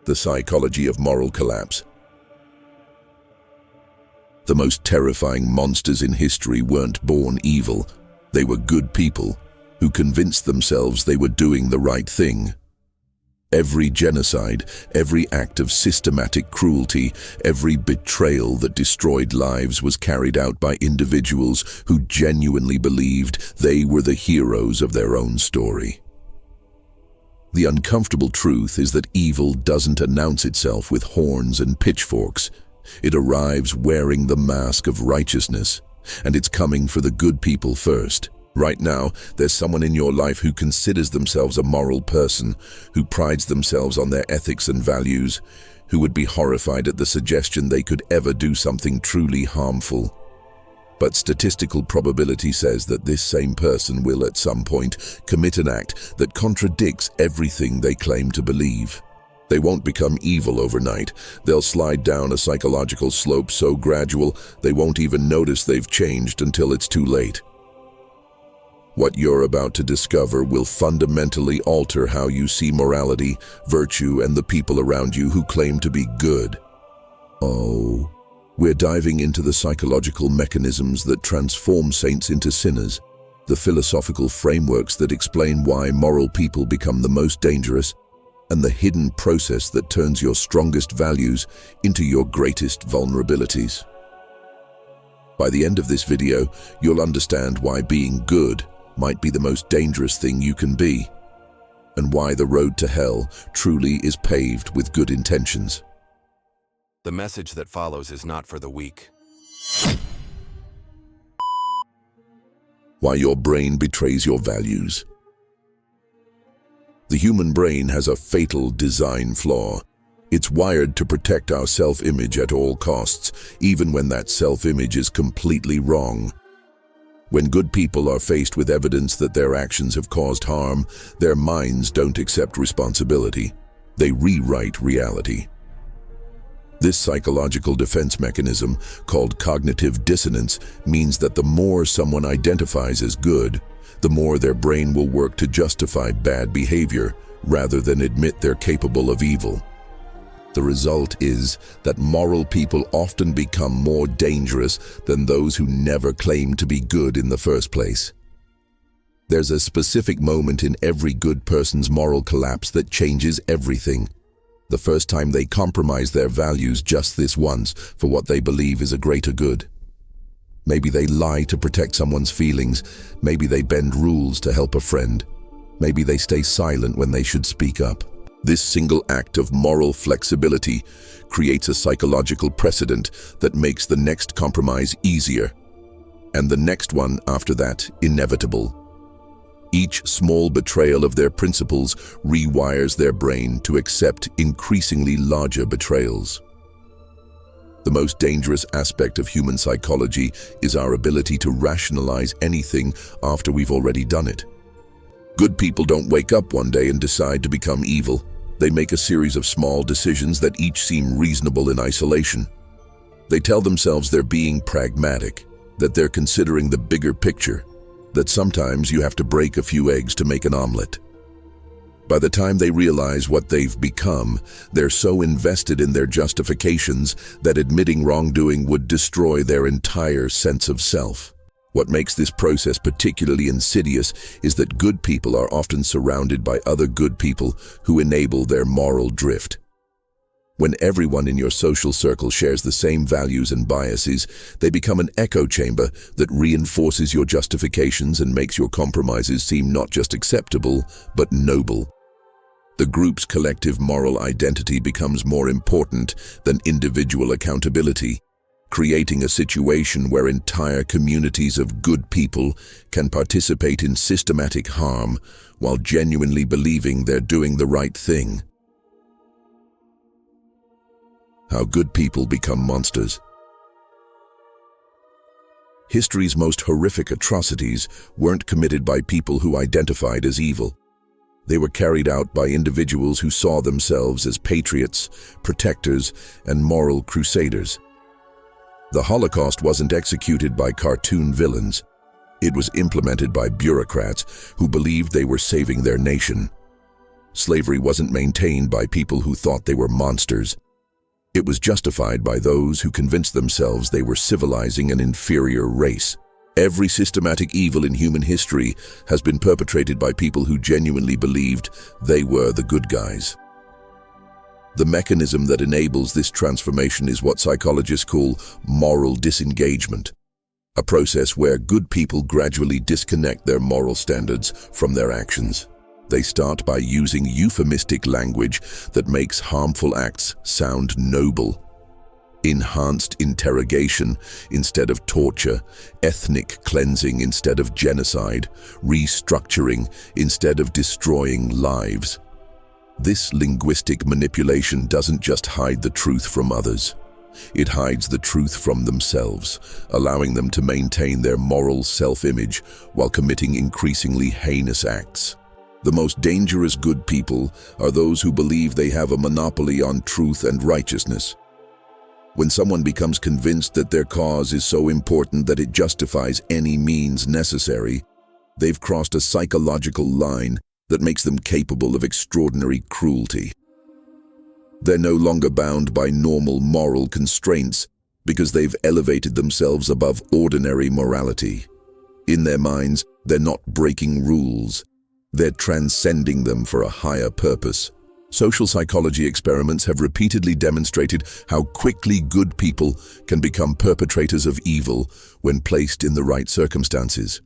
The psychology of moral collapse. The most terrifying monsters in history weren't born evil. They were good people who convinced themselves they were doing the right thing. Every genocide, every act of systematic cruelty, every betrayal that destroyed lives was carried out by individuals who genuinely believed they were the heroes of their own story. The uncomfortable truth is that evil doesn't announce itself with horns and pitchforks. It arrives wearing the mask of righteousness, and it's coming for the good people first. Right now, there's someone in your life who considers themselves a moral person, who prides themselves on their ethics and values, who would be horrified at the suggestion they could ever do something truly harmful. But statistical probability says that this same person will at some point commit an act that contradicts everything they claim to believe. They won't become evil overnight. They'll slide down a psychological slope so gradual they won't even notice they've changed until it's too late. What you're about to discover will fundamentally alter how you see morality, virtue, and the people around you who claim to be good. Oh, we're diving into the psychological mechanisms that transform saints into sinners, the philosophical frameworks that explain why moral people become the most dangerous, and the hidden process that turns your strongest values into your greatest vulnerabilities. By the end of this video, you'll understand why being good might be the most dangerous thing you can be, and why the road to hell truly is paved with good intentions. The message that follows is not for the weak. Why your brain betrays your values. The human brain has a fatal design flaw. It's wired to protect our self-image at all costs, even when that self-image is completely wrong. When good people are faced with evidence that their actions have caused harm, their minds don't accept responsibility. They rewrite reality. This psychological defense mechanism, called cognitive dissonance, means that the more someone identifies as good, the more their brain will work to justify bad behavior rather than admit they're capable of evil. The result is that moral people often become more dangerous than those who never claimed to be good in the first place. There's a specific moment in every good person's moral collapse that changes everything. The first time they compromise their values just this once for what they believe is a greater good. Maybe they lie to protect someone's feelings. Maybe they bend rules to help a friend. Maybe they stay silent when they should speak up. This single act of moral flexibility creates a psychological precedent that makes the next compromise easier, and the next one after that inevitable. Each small betrayal of their principles rewires their brain to accept increasingly larger betrayals. The most dangerous aspect of human psychology is our ability to rationalize anything after we've already done it. Good people don't wake up one day and decide to become evil. They make a series of small decisions that each seem reasonable in isolation. They tell themselves they're being pragmatic, that they're considering the bigger picture, that sometimes you have to break a few eggs to make an omelet. By the time they realize what they've become, they're so invested in their justifications that admitting wrongdoing would destroy their entire sense of self. What makes this process particularly insidious is that good people are often surrounded by other good people who enable their moral drift. When everyone in your social circle shares the same values and biases, they become an echo chamber that reinforces your justifications and makes your compromises seem not just acceptable, but noble. The group's collective moral identity becomes more important than individual accountability, creating a situation where entire communities of good people can participate in systematic harm while genuinely believing they're doing the right thing. How good people become monsters. History's most horrific atrocities weren't committed by people who identified as evil. They were carried out by individuals who saw themselves as patriots, protectors, and moral crusaders. The Holocaust wasn't executed by cartoon villains. It was implemented by bureaucrats who believed they were saving their nation. Slavery wasn't maintained by people who thought they were monsters. It was justified by those who convinced themselves they were civilizing an inferior race. Every systematic evil in human history has been perpetrated by people who genuinely believed they were the good guys. The mechanism that enables this transformation is what psychologists call moral disengagement, a process where good people gradually disconnect their moral standards from their actions. They start by using euphemistic language that makes harmful acts sound noble. Enhanced interrogation instead of torture, ethnic cleansing instead of genocide, restructuring instead of destroying lives. This linguistic manipulation doesn't just hide the truth from others. It hides the truth from themselves, allowing them to maintain their moral self-image while committing increasingly heinous acts. The most dangerous good people are those who believe they have a monopoly on truth and righteousness. When someone becomes convinced that their cause is so important that it justifies any means necessary, they've crossed a psychological line that makes them capable of extraordinary cruelty. They're no longer bound by normal moral constraints because they've elevated themselves above ordinary morality. In their minds, they're not breaking rules. They're transcending them for a higher purpose. Social psychology experiments have repeatedly demonstrated how quickly good people can become perpetrators of evil when placed in the right circumstances.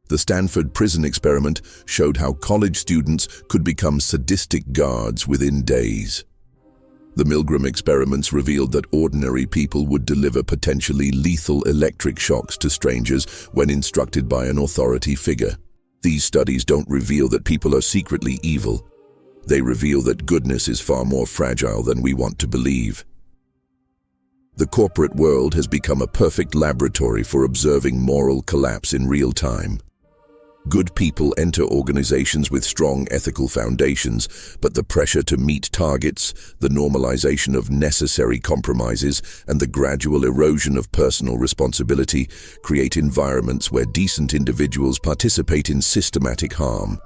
The Stanford prison experiment showed how college students could become sadistic guards within days. The Milgram experiments revealed that ordinary people would deliver potentially lethal electric shocks to strangers when instructed by an authority figure. These studies don't reveal that people are secretly evil. They reveal that goodness is far more fragile than we want to believe. The corporate world has become a perfect laboratory for observing moral collapse in real time. Good people enter organizations with strong ethical foundations, but the pressure to meet targets, the normalization of necessary compromises, and the gradual erosion of personal responsibility create environments where decent individuals participate in systematic harm.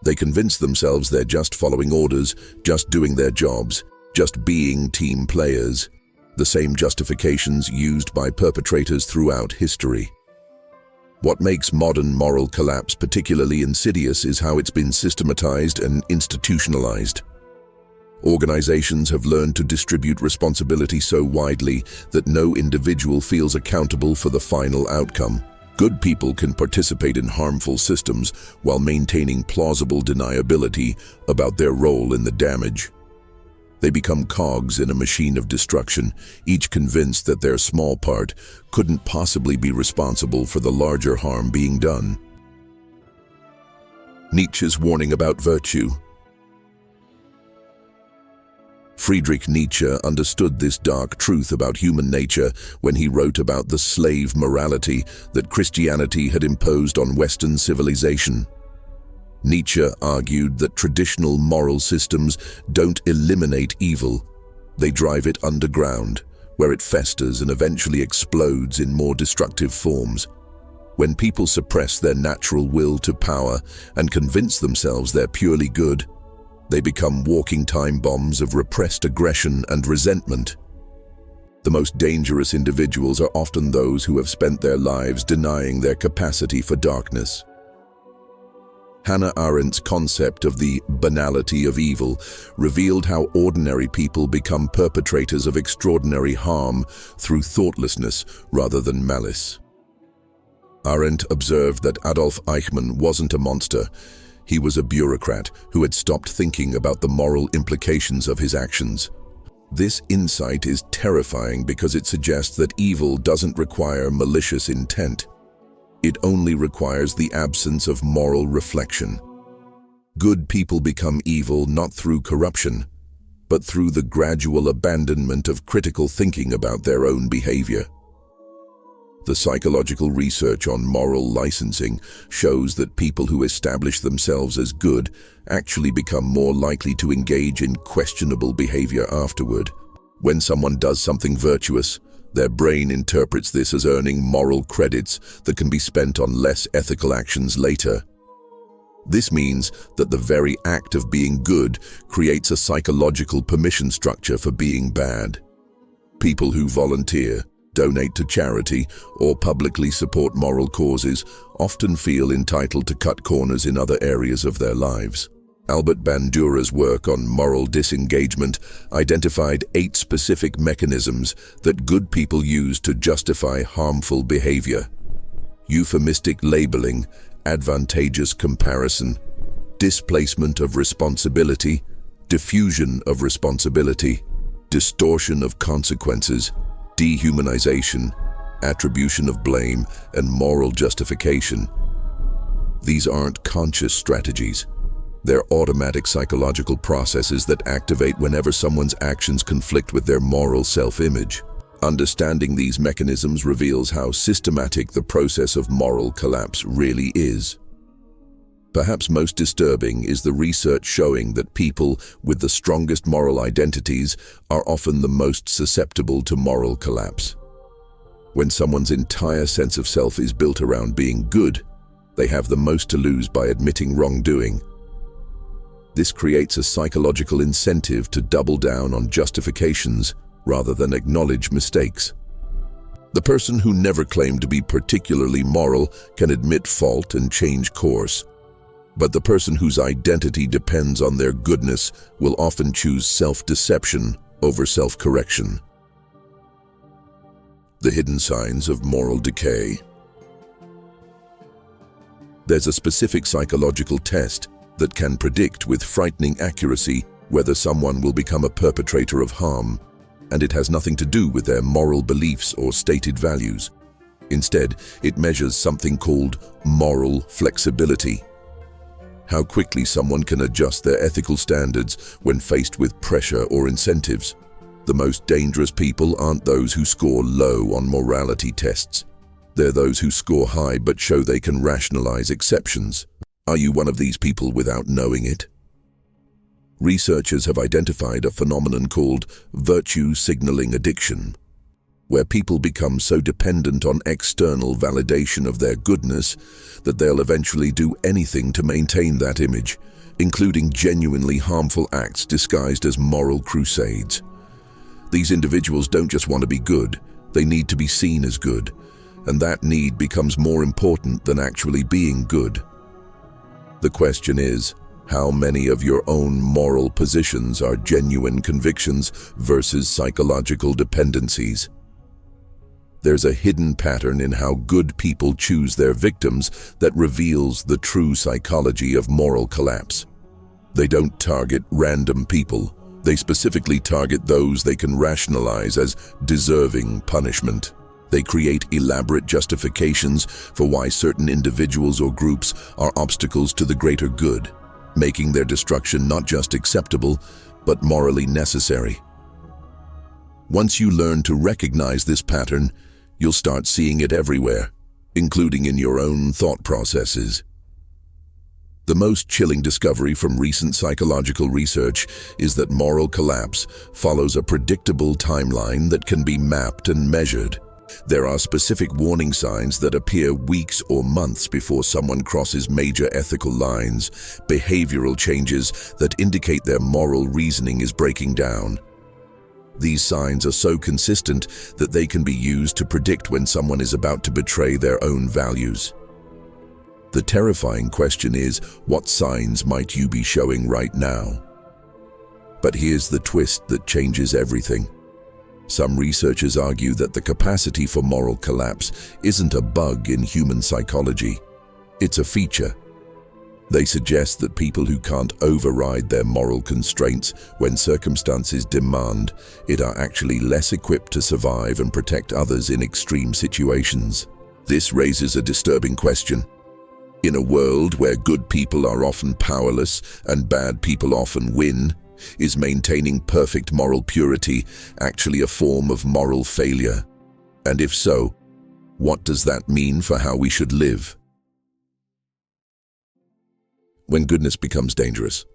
They convince themselves they're just following orders, just doing their jobs, just being team players, the same justifications used by perpetrators throughout history. What makes modern moral collapse particularly insidious is how it's been systematized and institutionalized. Organizations have learned to distribute responsibility so widely that no individual feels accountable for the final outcome. Good people can participate in harmful systems while maintaining plausible deniability about their role in the damage. They become cogs in a machine of destruction, each convinced that their small part couldn't possibly be responsible for the larger harm being done. Nietzsche's warning about virtue. Friedrich Nietzsche understood this dark truth about human nature when he wrote about the slave morality that Christianity had imposed on Western civilization. Nietzsche argued that traditional moral systems don't eliminate evil, they drive it underground, where it festers and eventually explodes in more destructive forms. When people suppress their natural will to power and convince themselves they're purely good, they become walking time bombs of repressed aggression and resentment. The most dangerous individuals are often those who have spent their lives denying their capacity for darkness. Hannah Arendt's concept of the banality of evil revealed how ordinary people become perpetrators of extraordinary harm through thoughtlessness rather than malice. Arendt observed that Adolf Eichmann wasn't a monster. He was a bureaucrat who had stopped thinking about the moral implications of his actions. This insight is terrifying because it suggests that evil doesn't require malicious intent. It only requires the absence of moral reflection. Good people become evil not through corruption, but through the gradual abandonment of critical thinking about their own behavior. The psychological research on moral licensing shows that people who establish themselves as good actually become more likely to engage in questionable behavior afterward. When someone does something virtuous, their brain interprets this as earning moral credits that can be spent on less ethical actions later. This means that the very act of being good creates a psychological permission structure for being bad. People who volunteer, donate to charity, or publicly support moral causes often feel entitled to cut corners in other areas of their lives. Albert Bandura's work on moral disengagement identified 8 specific mechanisms that good people use to justify harmful behavior: euphemistic labeling, advantageous comparison, displacement of responsibility, diffusion of responsibility, distortion of consequences, dehumanization, attribution of blame, and moral justification. These aren't conscious strategies. They're automatic psychological processes that activate whenever someone's actions conflict with their moral self-image. Understanding these mechanisms reveals how systematic the process of moral collapse really is. Perhaps most disturbing is the research showing that people with the strongest moral identities are often the most susceptible to moral collapse. When someone's entire sense of self is built around being good, they have the most to lose by admitting wrongdoing. This creates a psychological incentive to double down on justifications rather than acknowledge mistakes. The person who never claimed to be particularly moral can admit fault and change course. But the person whose identity depends on their goodness will often choose self-deception over self-correction. The hidden signs of moral decay. There's a specific psychological test that can predict with frightening accuracy whether someone will become a perpetrator of harm, and it has nothing to do with their moral beliefs or stated values. Instead, it measures something called moral flexibility. How quickly someone can adjust their ethical standards when faced with pressure or incentives. The most dangerous people aren't those who score low on morality tests. They're those who score high but show they can rationalize exceptions. Are you one of these people without knowing it? Researchers have identified a phenomenon called virtue signaling addiction, where people become so dependent on external validation of their goodness that they'll eventually do anything to maintain that image, including genuinely harmful acts disguised as moral crusades. These individuals don't just want to be good, they need to be seen as good, and that need becomes more important than actually being good. The question is, how many of your own moral positions are genuine convictions versus psychological dependencies? There's a hidden pattern in how good people choose their victims that reveals the true psychology of moral collapse. They don't target random people. They specifically target those they can rationalize as deserving punishment. They create elaborate justifications for why certain individuals or groups are obstacles to the greater good, making their destruction not just acceptable, but morally necessary. Once you learn to recognize this pattern, you'll start seeing it everywhere, including in your own thought processes. The most chilling discovery from recent psychological research is that moral collapse follows a predictable timeline that can be mapped and measured. There are specific warning signs that appear weeks or months before someone crosses major ethical lines, behavioral changes that indicate their moral reasoning is breaking down. These signs are so consistent that they can be used to predict when someone is about to betray their own values. The terrifying question is, what signs might you be showing right now? But here's the twist that changes everything. Some researchers argue that the capacity for moral collapse isn't a bug in human psychology. It's a feature. They suggest that people who can't override their moral constraints when circumstances demand it are actually less equipped to survive and protect others in extreme situations. This raises a disturbing question. In a world where good people are often powerless and bad people often win, is maintaining perfect moral purity actually a form of moral failure? And if so, what does that mean for how we should live? When goodness becomes dangerous.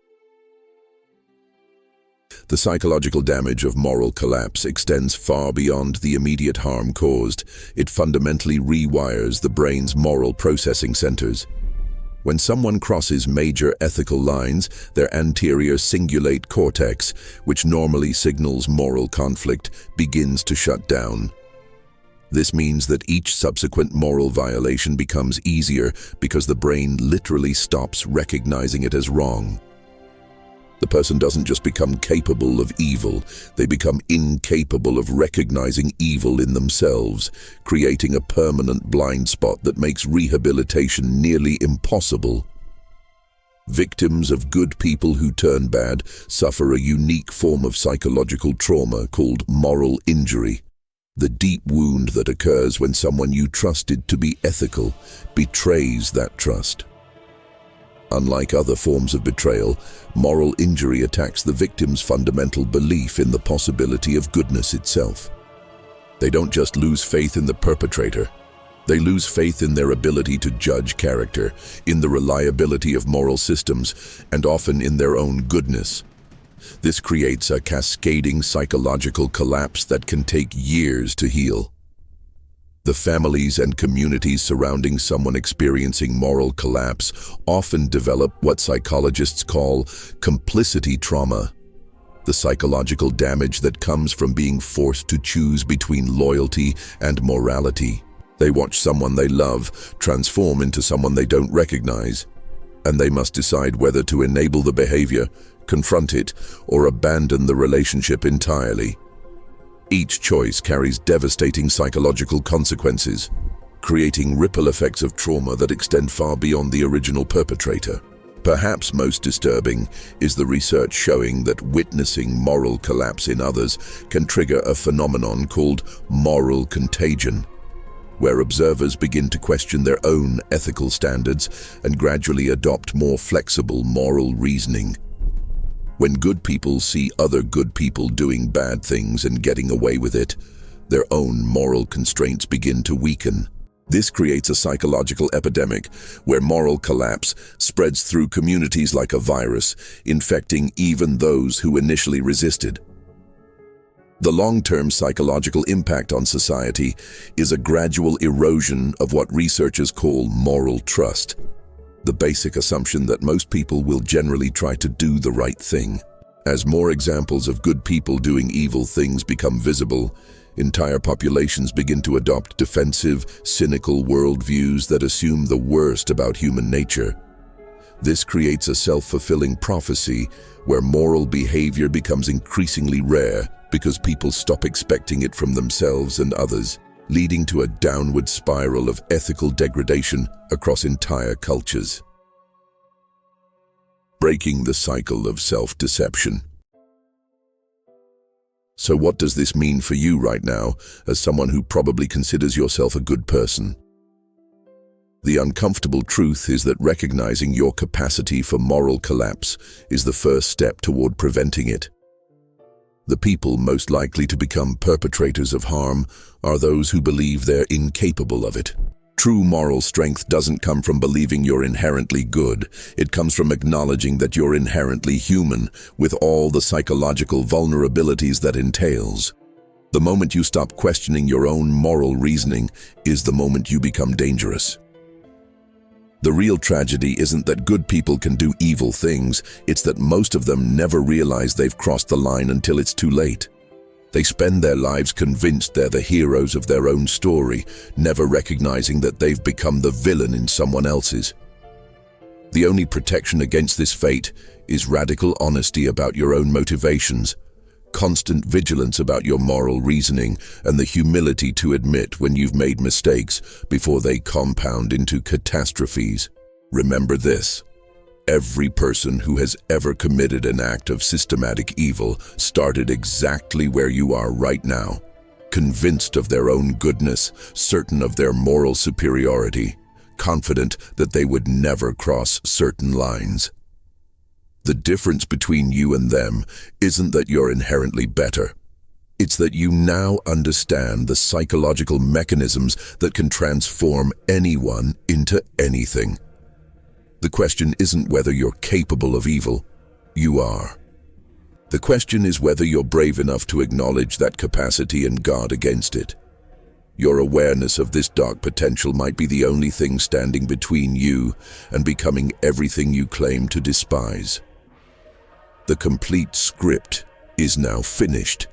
The psychological damage of moral collapse extends far beyond the immediate harm caused. It fundamentally rewires the brain's moral processing centers. When someone crosses major ethical lines, their anterior cingulate cortex, which normally signals moral conflict, begins to shut down. This means that each subsequent moral violation becomes easier because the brain literally stops recognizing it as wrong. The person doesn't just become capable of evil, they become incapable of recognizing evil in themselves, creating a permanent blind spot that makes rehabilitation nearly impossible. Victims of good people who turn bad suffer a unique form of psychological trauma called moral injury. The deep wound that occurs when someone you trusted to be ethical betrays that trust. Unlike other forms of betrayal, moral injury attacks the victim's fundamental belief in the possibility of goodness itself. They don't just lose faith in the perpetrator, they lose faith in their ability to judge character, in the reliability of moral systems, and often in their own goodness. This creates a cascading psychological collapse that can take years to heal. The families and communities surrounding someone experiencing moral collapse often develop what psychologists call complicity trauma, the psychological damage that comes from being forced to choose between loyalty and morality. They watch someone they love transform into someone they don't recognize, and they must decide whether to enable the behavior, confront it, or abandon the relationship entirely. Each choice carries devastating psychological consequences, creating ripple effects of trauma that extend far beyond the original perpetrator. Perhaps most disturbing is the research showing that witnessing moral collapse in others can trigger a phenomenon called moral contagion, where observers begin to question their own ethical standards and gradually adopt more flexible moral reasoning. When good people see other good people doing bad things and getting away with it, their own moral constraints begin to weaken. This creates a psychological epidemic where moral collapse spreads through communities like a virus, infecting even those who initially resisted. The long-term psychological impact on society is a gradual erosion of what researchers call moral trust, the basic assumption that most people will generally try to do the right thing. As more examples of good people doing evil things become visible, entire populations begin to adopt defensive, cynical worldviews that assume the worst about human nature. This creates a self-fulfilling prophecy where moral behavior becomes increasingly rare because people stop expecting it from themselves and others, leading to a downward spiral of ethical degradation across entire cultures. Breaking the cycle of self-deception. So what does this mean for you right now, as someone who probably considers yourself a good person? The uncomfortable truth is that recognizing your capacity for moral collapse is the first step toward preventing it. The people most likely to become perpetrators of harm are those who believe they're incapable of it. True moral strength doesn't come from believing you're inherently good. It comes from acknowledging that you're inherently human, with all the psychological vulnerabilities that entails. The moment you stop questioning your own moral reasoning is the moment you become dangerous. The real tragedy isn't that good people can do evil things, it's that most of them never realize they've crossed the line until it's too late. They spend their lives convinced they're the heroes of their own story, never recognizing that they've become the villain in someone else's. The only protection against this fate is radical honesty about your own motivations, constant vigilance about your moral reasoning, and the humility to admit when you've made mistakes before they compound into catastrophes. Remember this: every person who has ever committed an act of systematic evil started exactly where you are right now, convinced of their own goodness, certain of their moral superiority, confident that they would never cross certain lines. The difference between you and them isn't that you're inherently better. It's that you now understand the psychological mechanisms that can transform anyone into anything. The question isn't whether you're capable of evil. You are. The question is whether you're brave enough to acknowledge that capacity and guard against it. Your awareness of this dark potential might be the only thing standing between you and becoming everything you claim to despise. The complete script is now finished.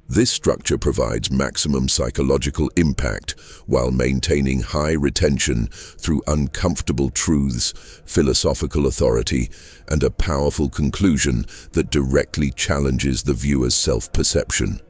This structure provides maximum psychological impact while maintaining high retention through uncomfortable truths, philosophical authority, and a powerful conclusion that directly challenges the viewer's self-perception.